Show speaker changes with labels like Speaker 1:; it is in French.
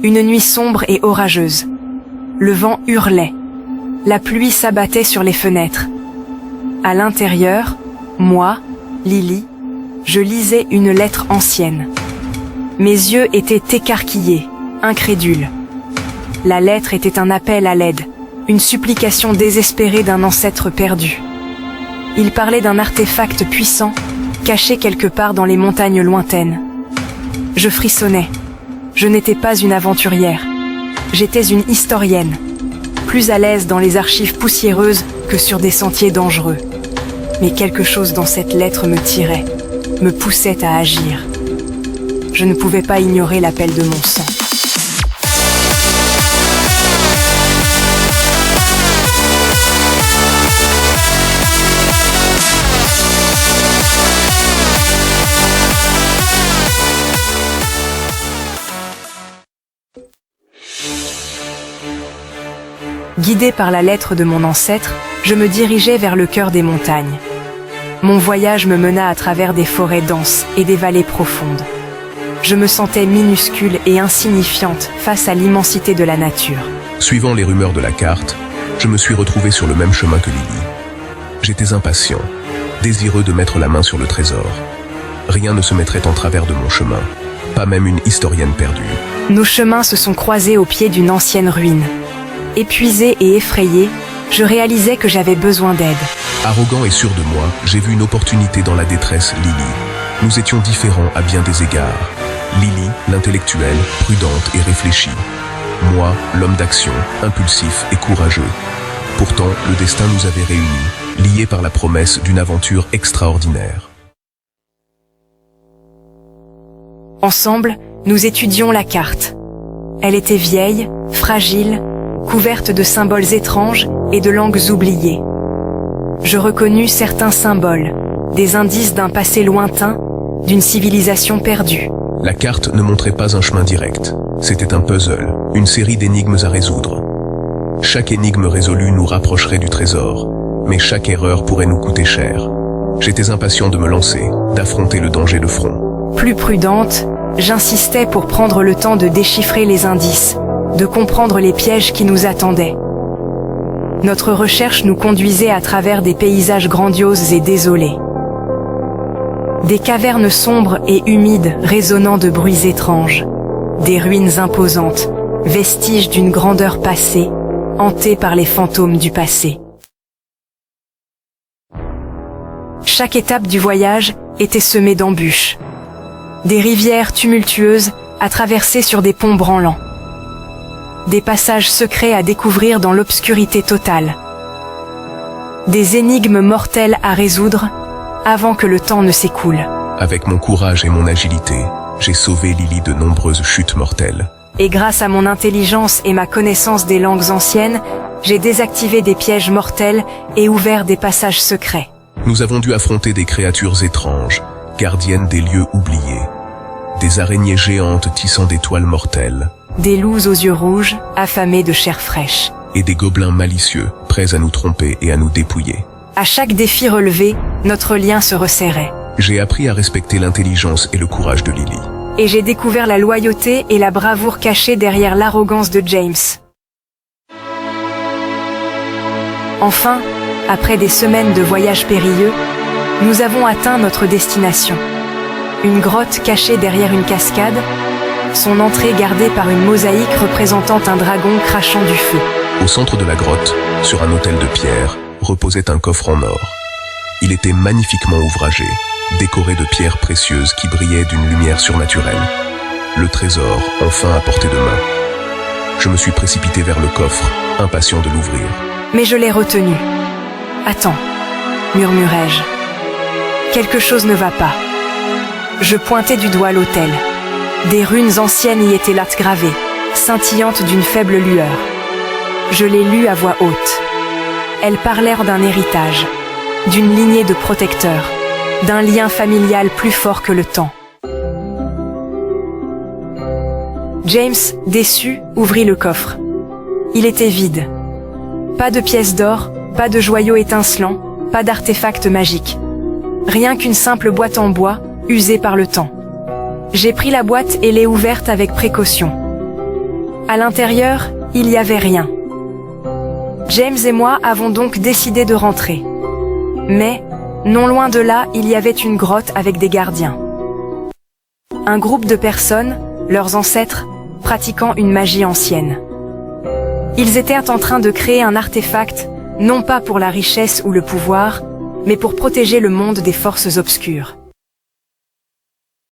Speaker 1: Une nuit sombre et orageuse. Le vent hurlait. La pluie s'abattait sur les fenêtres. À l'intérieur, moi, Lily, je lisais une lettre ancienne. Mes yeux étaient écarquillés, incrédules. La lettre était un appel à l'aide, une supplication désespérée d'un ancêtre perdu. Il parlait d'un artefact puissant, caché quelque part dans les montagnes lointaines. Je frissonnais. Je n'étais pas une aventurière. J'étais une historienne, plus à l'aise dans les archives poussiéreuses que sur des sentiers dangereux. Mais quelque chose dans cette lettre me tirait, me poussait à agir. Je ne pouvais pas ignorer l'appel de mon sang. Guidé par la lettre de mon ancêtre, je me dirigeais vers le cœur des montagnes. Mon voyage me mena à travers des forêts denses et des vallées profondes. Je me sentais minuscule et insignifiante face à l'immensité de la nature.
Speaker 2: Suivant les rumeurs de la carte, je me suis retrouvé sur le même chemin que Lily. J'étais impatient, désireux de mettre la main sur le trésor. Rien ne se mettrait en travers de mon chemin, pas même une historienne perdue.
Speaker 1: Nos chemins se sont croisés au pied d'une ancienne ruine. Épuisé et effrayé, je réalisais que j'avais besoin d'aide.
Speaker 2: Arrogant et sûr de moi, j'ai vu une opportunité dans la détresse Lily. Nous étions différents à bien des égards. Lily, l'intellectuelle, prudente et réfléchie. Moi, l'homme d'action, impulsif et courageux. Pourtant, le destin nous avait réunis, liés par la promesse d'une aventure extraordinaire.
Speaker 1: Ensemble, nous étudions la carte. Elle était vieille, fragile, couverte de symboles étranges et de langues oubliées. Je reconnus certains symboles, des indices d'un passé lointain, d'une civilisation perdue.
Speaker 2: La carte ne montrait pas un chemin direct. C'était un puzzle, une série d'énigmes à résoudre. Chaque énigme résolue nous rapprocherait du trésor, mais chaque erreur pourrait nous coûter cher. J'étais impatient de me lancer, d'affronter le danger de front.
Speaker 1: Plus prudente, j'insistais pour prendre le temps de déchiffrer les indices, de comprendre les pièges qui nous attendaient. Notre recherche nous conduisait à travers des paysages grandioses et désolés. Des cavernes sombres et humides résonnant de bruits étranges. Des ruines imposantes, vestiges d'une grandeur passée, hantées par les fantômes du passé. Chaque étape du voyage était semée d'embûches. Des rivières tumultueuses à traverser sur des ponts branlants. Des passages secrets à découvrir dans l'obscurité totale. Des énigmes mortelles à résoudre avant que le temps ne s'écoule.
Speaker 2: Avec mon courage et mon agilité, j'ai sauvé Lily de nombreuses chutes mortelles.
Speaker 1: Et grâce à mon intelligence et ma connaissance des langues anciennes, j'ai désactivé des pièges mortels et ouvert des passages secrets.
Speaker 2: Nous avons dû affronter des créatures étranges, gardiennes des lieux oubliés. Des araignées géantes tissant des toiles mortelles.
Speaker 1: Des loups aux yeux rouges, affamés de chair fraîche.
Speaker 2: Et des gobelins malicieux, prêts à nous tromper et à nous dépouiller.
Speaker 1: À chaque défi relevé, notre lien se resserrait.
Speaker 2: J'ai appris à respecter l'intelligence et le courage de Lily.
Speaker 1: Et j'ai découvert la loyauté et la bravoure cachée derrière l'arrogance de James. Enfin, après des semaines de voyage périlleux, nous avons atteint notre destination. Une grotte cachée derrière une cascade, son entrée gardée par une mosaïque représentant un dragon crachant du feu.
Speaker 2: Au centre de la grotte, sur un autel de pierre, reposait un coffre en or. Il était magnifiquement ouvragé, décoré de pierres précieuses qui brillaient d'une lumière surnaturelle. Le trésor, enfin à portée de main. Je me suis précipité vers le coffre, impatient de l'ouvrir.
Speaker 1: Mais je l'ai retenu. « Attends », murmurai-je. « Quelque chose ne va pas. » Je pointai du doigt l'autel. Des runes anciennes y étaient là gravées, scintillantes d'une faible lueur. Je les lus à voix haute. Elles parlèrent d'un héritage, d'une lignée de protecteurs, d'un lien familial plus fort que le temps. James, déçu, ouvrit le coffre. Il était vide. Pas de pièces d'or, pas de joyaux étincelants, pas d'artefacts magiques. Rien qu'une simple boîte en bois, usée par le temps. J'ai pris la boîte et l'ai ouverte avec précaution. À l'intérieur, il n'y avait rien. James et moi avons donc décidé de rentrer. Mais, non loin de là, il y avait une grotte avec des gardiens. Un groupe de personnes, leurs ancêtres, pratiquant une magie ancienne. Ils étaient en train de créer un artefact, non pas pour la richesse ou le pouvoir, mais pour protéger le monde des forces obscures.